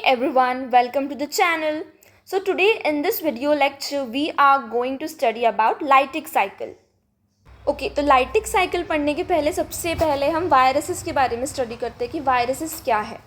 everyone, welcome to the channel. So today in this video lecture we are going to study about Lytic cycle. Okay तो lytic cycle पढ़ने के पहले सबसे पहले हम viruses के बारे में स्टडी करते हैं कि वायरसेस क्या है.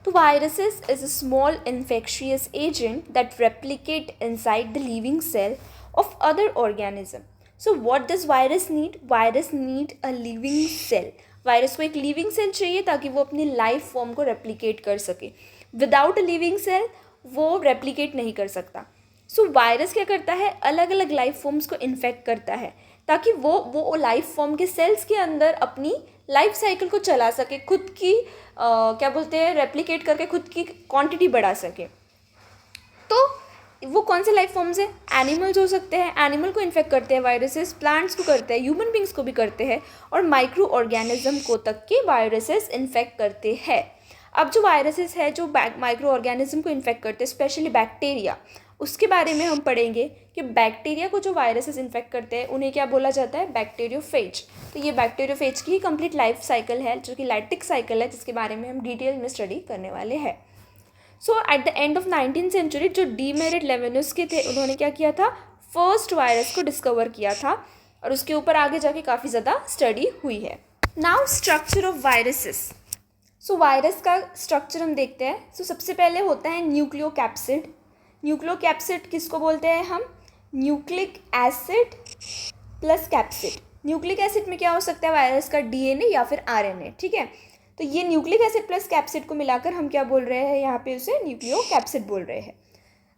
तो viruses is a small infectious agent that replicate inside the living cell of other organism. So what does virus need? Virus need a living cell. Virus को एक लिविंग सेल चाहिए ताकि वो अपनी लाइफ फॉर्म को रेप्लिकेट कर सके. Without a living cell वो रेप्लिकेट नहीं कर सकता. सो वायरस क्या करता है? अलग अलग लाइफ फॉर्म्स को इन्फेक्ट करता है ताकि वो लाइफ फॉर्म के सेल्स के अंदर अपनी लाइफ साइकिल को चला सके, खुद की क्या बोलते हैं, रेप्लिकेट करके खुद की क्वांटिटी बढ़ा सके. तो वो कौन से लाइफ फॉर्म्स हैं? एनिमल्स हो सकते हैं, एनिमल को इन्फेक्ट करते हैं वायरसेस, प्लांट्स को करते हैं, ह्यूमन बींग्स को भी करते हैं, और माइक्रो ऑर्गेनिज्म को तक के वायरसेस इन्फेक्ट करते हैं. अब जो वायरसेस है जो माइक्रो ऑर्गेनिज्म को इन्फेक्ट करते हैं, स्पेशली बैक्टीरिया, उसके बारे में हम पढ़ेंगे कि बैक्टीरिया को जो वायरसेस इन्फेक्ट करते हैं उन्हें क्या बोला जाता है? बैक्टीरियोफेज. तो ये बैक्टीरियोफेज की ही कंप्लीट लाइफ साइकिल है जो कि लाइटिक साइकिल है, जिसके बारे में हम डिटेल में स्टडी करने वाले हैं. So at the end of 19th century जो डीमेरिट लेवेनुस के थे, उन्होंने क्या किया था? फर्स्ट वायरस को डिस्कवर किया था और उसके ऊपर आगे जाके काफ़ी ज़्यादा स्टडी हुई है. Now structure of viruses. So virus का स्ट्रक्चर हम देखते हैं. सो सबसे पहले होता है न्यूक्लियोकैप्सिड. न्यूक्लियोकैप्सिड किसको बोलते हैं हम? Nucleic acid plus capsid. Nucleic acid में क्या हो सकता है? वायरस का डीएनए या फिर आरएनए. ठीक है, तो ये न्यूक्लिक एसिड प्लस कैप्सिड को मिलाकर हम क्या बोल रहे हैं? यहाँ पे उसे न्यूक्लियोकैप्सिड बोल रहे हैं.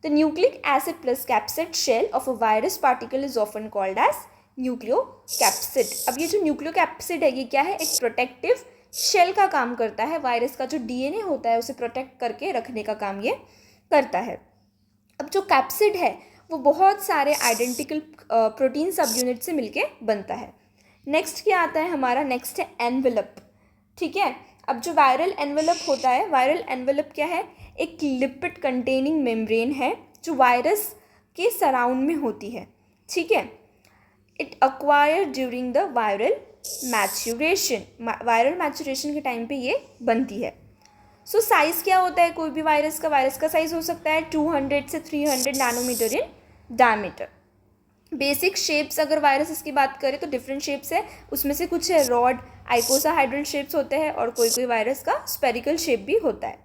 The nucleic acid plus capsid shell of a virus particle is often called as nucleocapsid. अब ये जो न्यूक्लियोकैप्सिड है ये क्या है? एक प्रोटेक्टिव शेल का काम करता है. वायरस का जो डीएनए होता है उसे प्रोटेक्ट करके रखने का काम ये करता है. अब जो कैप्सिड है वो बहुत सारे आइडेंटिकल प्रोटीन सब यूनिट से मिलके बनता है. नेक्स्ट क्या आता है हमारा? नेक्स्ट है एनवेलप. ठीक है, अब जो वायरल एनवेलप होता है, वायरल एनवेलप क्या है? एक लिपिड कंटेनिंग मेम्ब्रेन है जो वायरस के सराउंड में होती है. ठीक है, it acquire during the viral maturation. Viral maturation के टाइम पे ये बनती है. सो साइज़ क्या होता है कोई भी वायरस का? वायरस का साइज़ हो सकता है 200 से 300 nanometer in diameter. Basic shapes अगर वायरसेस की बात करें तो डिफरेंट शेप्स है. उसमें से कुछ है रॉड, आइकोसाहाइड्रल शेप्स होते हैं, और कोई कोई वायरस का स्पेरिकल शेप भी होता है.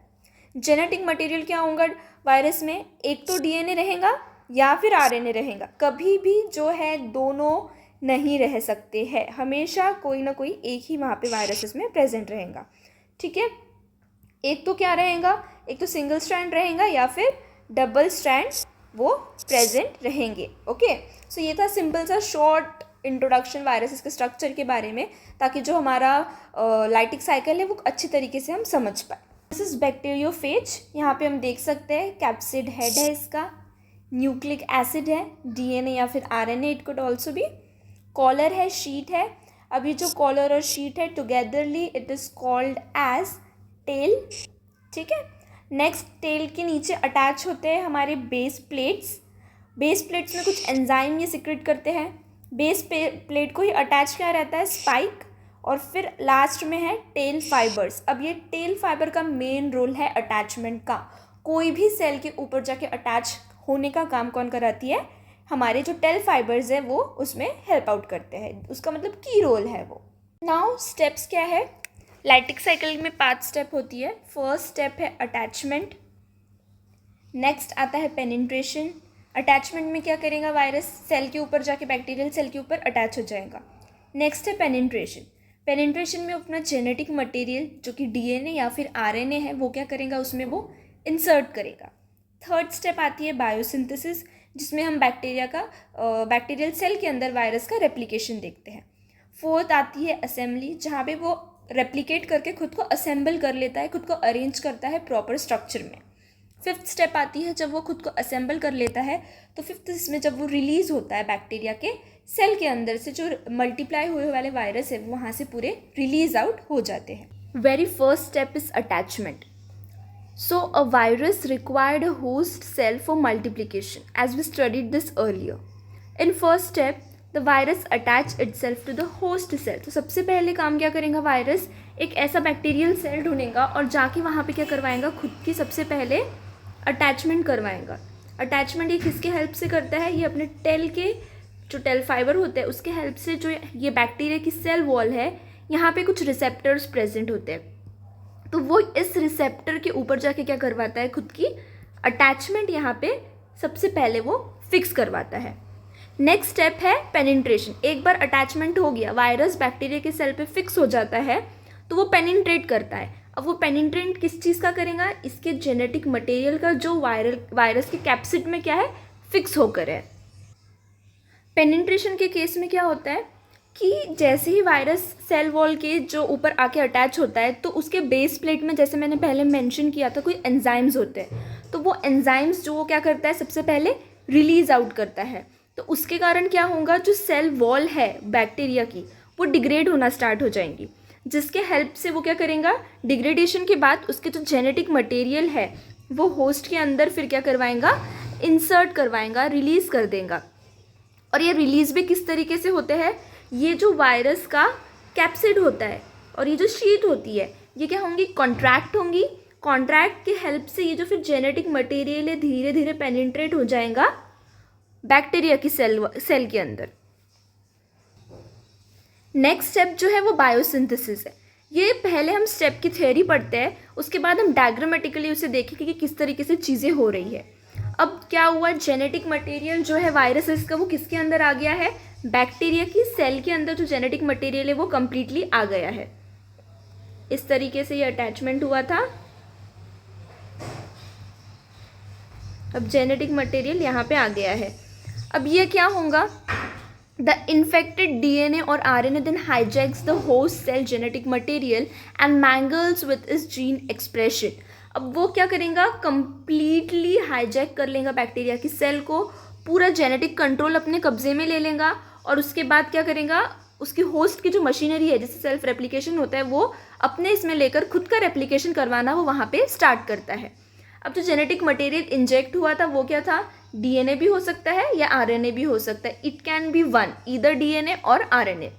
जेनेटिक मटेरियल क्या होगा वायरस में? एक तो डीएनए रहेगा या फिर आरएनए रहेगा. कभी भी जो है दोनों नहीं रह सकते हैं. हमेशा कोई ना कोई एक ही वहाँ पे वायरसेस में प्रेजेंट रहेगा. ठीक है, एक तो क्या रहेगा? एक तो सिंगल स्ट्रैंड रहेगा या फिर डबल स्ट्रैंड वो प्रेजेंट रहेंगे. ओके, सो ये था सिंपल सा शॉर्ट इंट्रोडक्शन वायरसेस के स्ट्रक्चर के बारे में, ताकि जो हमारा लाइटिक साइकिल है वो अच्छी तरीके से हम समझ पाए. This is bacteriophage. यहाँ पे हम देख सकते हैं कैप्सिड हेड है इसका, न्यूक्लिक एसिड है, डीएनए या फिर आरएनए इट कुड ऑल्सो भी, कॉलर है, शीट है. अभी जो कॉलर और शीट है togetherly it is called as tail. ठीक है, नेक्स्ट टेल के नीचे अटैच होते हैं हमारे बेस प्लेट्स. बेस प्लेट्स में कुछ एंजाइम ये सिक्रेट करते हैं. बेस प्लेट को ही अटैच क्या रहता है? स्पाइक. और फिर लास्ट में है टेल फाइबर्स. अब ये टेल फाइबर का मेन रोल है अटैचमेंट का. कोई भी सेल के ऊपर जाके अटैच होने का काम कौन कराती है? हमारे जो टेल फाइबर्स है वो उसमें हेल्प आउट करते हैं. उसका मतलब की रोल है वो. नाउ स्टेप्स क्या है? लाइटिक साइकिल में 5 स्टेप होती है. फर्स्ट स्टेप है अटैचमेंट. नेक्स्ट आता है पेनिट्रेशन. अटैचमेंट में क्या करेगा वायरस? सेल के ऊपर जाके बैक्टीरियल सेल के ऊपर अटैच हो जाएगा. नेक्स्ट है पेनिट्रेशन. पेनिट्रेशन में अपना जेनेटिक मटेरियल जो कि डीएनए या फिर आरएनए है वो क्या करेगा? उसमें वो इंसर्ट करेगा. थर्ड स्टेप आती है बायोसिंथेसिस, जिसमें हम बैक्टीरियल सेल के अंदर वायरस का रेप्लिकेशन देखते हैं. फोर्थ आती है असेंबली, जहाँ पे वो रेप्लिकेट करके खुद को असेंबल कर लेता है, खुद को अरेंज करता है प्रॉपर स्ट्रक्चर में. फिफ्थ स्टेप आती है जब वो खुद को असेंबल कर लेता है तो फिफ्थ इसमें जब वो रिलीज होता है बैक्टीरिया के सेल के अंदर से, जो मल्टीप्लाई हुए वाले वायरस है वहाँ से पूरे रिलीज आउट हो जाते हैं. Very first step is attachment. So a virus required a host cell for multiplication as we studied this earlier. In first step, the virus attach itself to the host cell. तो सबसे पहले काम क्या करेगा virus, एक ऐसा bacterial cell ढूंढेगा और जाके वहाँ पे क्या करवाएगा, खुद की सबसे पहले अटैचमेंट करवाएगा। अटैचमेंट ये किसके हेल्प से करता है, ये अपने टेल के जो टेल फाइबर होते हैं उसके हेल्प से। जो ये बैक्टीरिया की सेल वॉल है यहाँ पे कुछ रिसेप्टर्स प्रेजेंट होते हैं, तो वो इस रिसेप्टर के ऊपर जाके क्या करवाता है, खुद की अटैचमेंट यहाँ पे सबसे पहले वो फिक्स करवाता है। नेक्स्ट स्टेप है पेनिट्रेशन। एक बार अटैचमेंट हो गया, वायरस बैक्टीरिया के सेल पे फिक्स हो जाता है, तो वो पेनिट्रेट करता है। अब वो पेनिट्रेट किस चीज़ का करेगा, इसके जेनेटिक मटेरियल का जो वायरस के कैप्सिड में क्या है, फिक्स होकर है। पेनिट्रेशन के केस में क्या होता है कि जैसे ही वायरस सेल वॉल के जो ऊपर आके अटैच होता है, तो उसके बेस प्लेट में, जैसे मैंने पहले मेंशन किया था, कोई एंजाइम्स होते हैं। तो वो एंजाइम्स जो वो क्या करता है, सबसे पहले रिलीज आउट करता है। तो उसके कारण क्या होगा, जो सेल वॉल है बैक्टीरिया की वो डिग्रेड होना स्टार्ट हो जाएंगी, जिसके हेल्प से वो क्या करेगा, डिग्रेडेशन के बाद उसके जो जेनेटिक मटेरियल है वो होस्ट के अंदर फिर क्या करवाएगा, इंसर्ट करवाएगा, रिलीज़ कर देगा। और ये रिलीज़ भी किस तरीके से होते हैं, ये जो वायरस का कैप्सिड होता है और ये जो शीट होती है ये क्या होंगी, कॉन्ट्रैक्ट होंगी। कॉन्ट्रैक्ट के हेल्प से ये जो फिर जेनेटिक मटेरियल है धीरे धीरे पेनिट्रेट हो जाएगा बैक्टीरिया की सेल के अंदर। नेक्स्ट स्टेप जो है वो बायोसिंथेसिस है। ये पहले हम स्टेप की थ्योरी पढ़ते हैं, उसके बाद हम डायग्रामेटिकली उसे देखेंगे कि किस तरीके से चीज़ें हो रही है। अब क्या हुआ, जेनेटिक मटेरियल जो है वायरसेस का वो किसके अंदर आ गया है, बैक्टीरिया की सेल के अंदर जो जेनेटिक मटेरियल है वो कम्प्लीटली आ गया है। इस तरीके से ये अटैचमेंट हुआ था। अब जेनेटिक मटेरियल यहाँ पे आ गया है। अब ये क्या होगा, द इन्फेक्टेड डीएनए और RNA then hijacks the host cell genetic material and mangles with its gene expression. अब वो क्या करेगा, कंप्लीटली हाईजैक कर लेगा बैक्टीरिया की सेल को, पूरा जेनेटिक कंट्रोल अपने कब्जे में ले लेगा और उसके बाद क्या करेगा, उसकी होस्ट की जो मशीनरी है जिससे सेल्फ रेप्लिकेशन होता है वो अपने इसमें लेकर खुद का रेप्लिकेशन करवाना वो वहाँ पे स्टार्ट करता है। अब जो जेनेटिक मटेरियल इंजेक्ट हुआ था वो क्या था, डीएनए भी हो सकता है या आरएनए भी हो सकता है। It can be one, either DNA और आरएनए।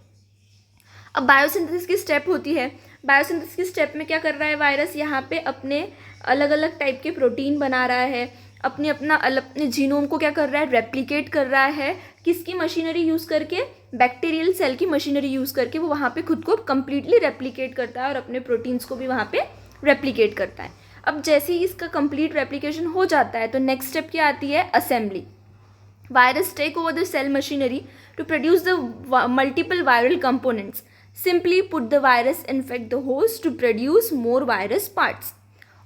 अब बायोसिंथेसिस की स्टेप होती है। बायोसिंथेसिस की स्टेप में क्या कर रहा है वायरस, यहाँ पे अपने अलग अलग टाइप के प्रोटीन बना रहा है, अपने जीनोम को क्या कर रहा है, रेप्लिकेट कर रहा है। किसकी मशीनरी यूज़ करके, बैक्टीरियल सेल की मशीनरी यूज़ करके वो वहाँ पे खुद को कम्प्लीटली रेप्लिकेट करता है और अपने प्रोटीन्स को भी वहाँ पे रेप्लिकेट करता है। अब जैसे ही इसका कंप्लीट रेप्लिकेशन हो जाता है तो नेक्स्ट स्टेप क्या आती है, assembly. Virus take over the cell machinery to produce the multiple viral components. Simply put the virus infect the host to produce more virus parts.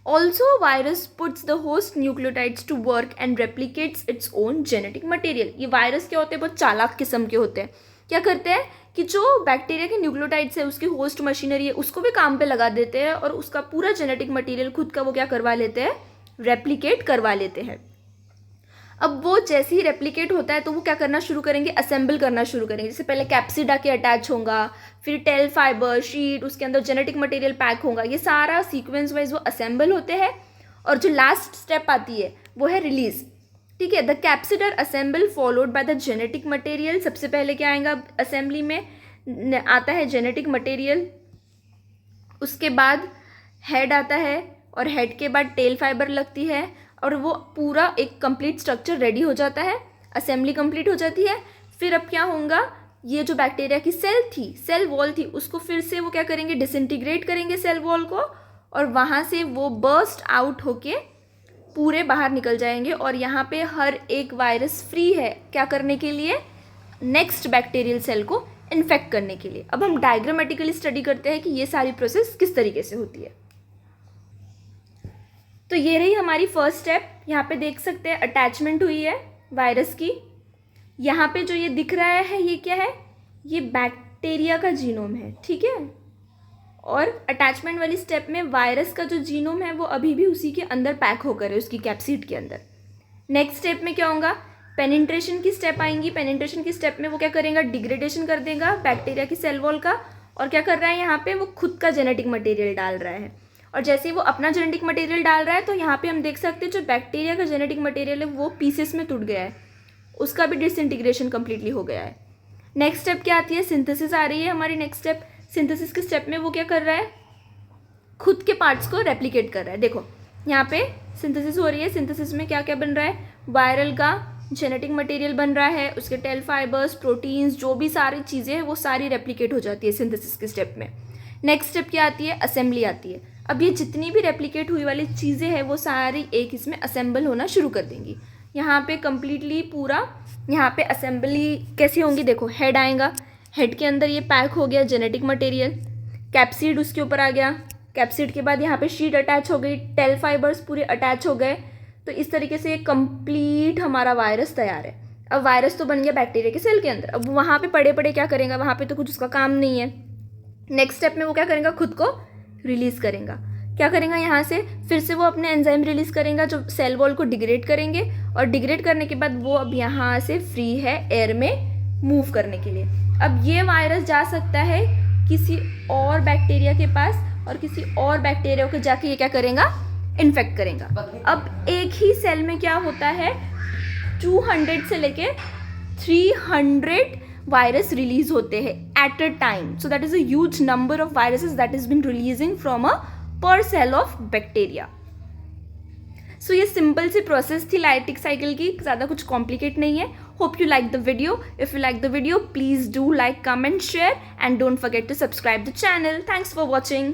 Also, virus puts the host nucleotides to work and replicates its own genetic material. ये virus क्या होते हैं, बहुत चालाक किस्म के होते हैं। क्या करते हैं कि जो बैक्टीरिया के न्यूक्लियोटाइड्स है, उसकी होस्ट मशीनरी है, उसको भी काम पे लगा देते हैं और उसका पूरा जेनेटिक मटेरियल खुद का वो क्या करवा लेते हैं, रेप्लिकेट करवा लेते हैं। अब वो जैसे ही रेप्लिकेट होता है तो वो क्या करना शुरू करेंगे, असेंबल करना शुरू करेंगे। जैसे पहले कैप्सिड आके अटैच होगा, फिर टेल फाइबर शीट, उसके अंदर जेनेटिक मटेरियल पैक होगा, ये सारा सीक्वेंस वाइज वो असेंबल होते हैं। और जो लास्ट स्टेप आती है वो है रिलीज। ठीक है, the capsid are assemble followed by the genetic material. सबसे पहले क्या आएगा असेंबली में, आता है जेनेटिक मटेरियल, उसके बाद हेड आता है और हेड के बाद टेल फाइबर लगती है और वो पूरा एक कंप्लीट स्ट्रक्चर रेडी हो जाता है, असेंबली कंप्लीट हो जाती है। फिर अब क्या होगा, ये जो बैक्टीरिया की सेल थी, सेल वॉल थी, उसको फिर से वो क्या करेंगे, डिसइंटीग्रेट करेंगे सेल वॉल को और वहाँ से वो बर्स्ट आउट होके पूरे बाहर निकल जाएंगे। और यहाँ पे हर एक वायरस फ्री है क्या करने के लिए, नेक्स्ट बैक्टीरियल सेल को इन्फेक्ट करने के लिए। अब हम डायग्रामेटिकली स्टडी करते हैं कि ये सारी प्रोसेस किस तरीके से होती है। तो ये रही हमारी फर्स्ट स्टेप। यहाँ पे देख सकते हैं अटैचमेंट हुई है वायरस की। यहाँ पे जो ये दिख रहा है ये क्या है, ये बैक्टीरिया का जीनोम है। ठीक है, और अटैचमेंट वाली स्टेप में वायरस का जो जीनोम है वो अभी भी उसी के अंदर पैक होकर है, उसकी कैप्सिड के अंदर। नेक्स्ट स्टेप में क्या होगा, पेनिट्रेशन की स्टेप आएंगी। पेनिट्रेशन की स्टेप में वो क्या करेगा, डिग्रेडेशन कर देगा बैक्टीरिया की सेल वॉल का। और क्या कर रहा है, यहाँ पे वो खुद का जेनेटिक मटेरियल डाल रहा है। और जैसे ही वो अपना जेनेटिक मटेरियल डाल रहा है तो यहाँ पे हम देख सकते हैं जो बैक्टीरिया का जेनेटिक मटेरियल है वो पीसेस में टूट गया है, उसका भी डिसइंटीग्रेशन कम्प्लीटली हो गया है। नेक्स्ट स्टेप क्या आती है, सिंथेसिस आ रही है हमारी नेक्स्ट स्टेप। सिंथेसिस के स्टेप में वो क्या कर रहा है, खुद के पार्ट्स को रेप्लिकेट कर रहा है। देखो यहाँ पे सिंथेसिस हो रही है, सिंथेसिस में क्या क्या बन रहा है, वायरल का जेनेटिक मटेरियल बन रहा है, उसके टेल फाइबर्स, प्रोटीन्स, जो भी सारी चीज़ें हैं वो सारी रेप्लिकेट हो जाती है सिंथेसिस के स्टेप में। नेक्स्ट स्टेप क्या आती है, असेंबली आती है। अब ये जितनी भी रेप्लिकेट हुई वाली चीज़ें हैं वो सारी एक इसमें असेंबल होना शुरू कर देंगी। यहाँ पे कम्प्लीटली पूरा यहाँ पे असेंबली कैसी होंगी, देखो हेड आएगा, हेड के अंदर ये पैक हो गया जेनेटिक मटेरियल, कैप्सिड उसके ऊपर आ गया, कैप्सिड के बाद यहाँ पे शीट अटैच हो गई, टेल फाइबर्स पूरे अटैच हो गए। तो इस तरीके से कंप्लीट हमारा वायरस तैयार है। अब वायरस तो बन गया बैक्टीरिया के सेल के अंदर, अब वहाँ पे पड़े पड़े क्या करेगा, वहाँ पे तो कुछ उसका काम नहीं है। नेक्स्ट स्टेप में वो क्या करेगा, खुद को रिलीज करेगा। क्या करेगा, यहाँ से फिर से वो अपने एंजाइम रिलीज करेगा जो सेल वॉल को डिग्रेड करेंगे, और डिग्रेड करने के बाद वो अब यहाँ से फ्री है एयर में मूव करने के लिए। अब ये वायरस जा सकता है किसी और बैक्टीरिया के पास, और किसी और बैक्टीरिया को जाके ये क्या करेगा, इन्फेक्ट करेगा। अब एक ही सेल में क्या होता है, 200 से लेके 300 वायरस रिलीज होते हैं at a time. So that is a huge number of viruses that is been releasing from a per cell of bacteria. So ये सिंपल सी प्रोसेस थी लाइटिक साइकिल की, ज़्यादा कुछ कॉम्प्लिकेट नहीं है। Hope you like the video. If you like the video please do like, comment, share and don't forget to subscribe the channel. Thanks for watching.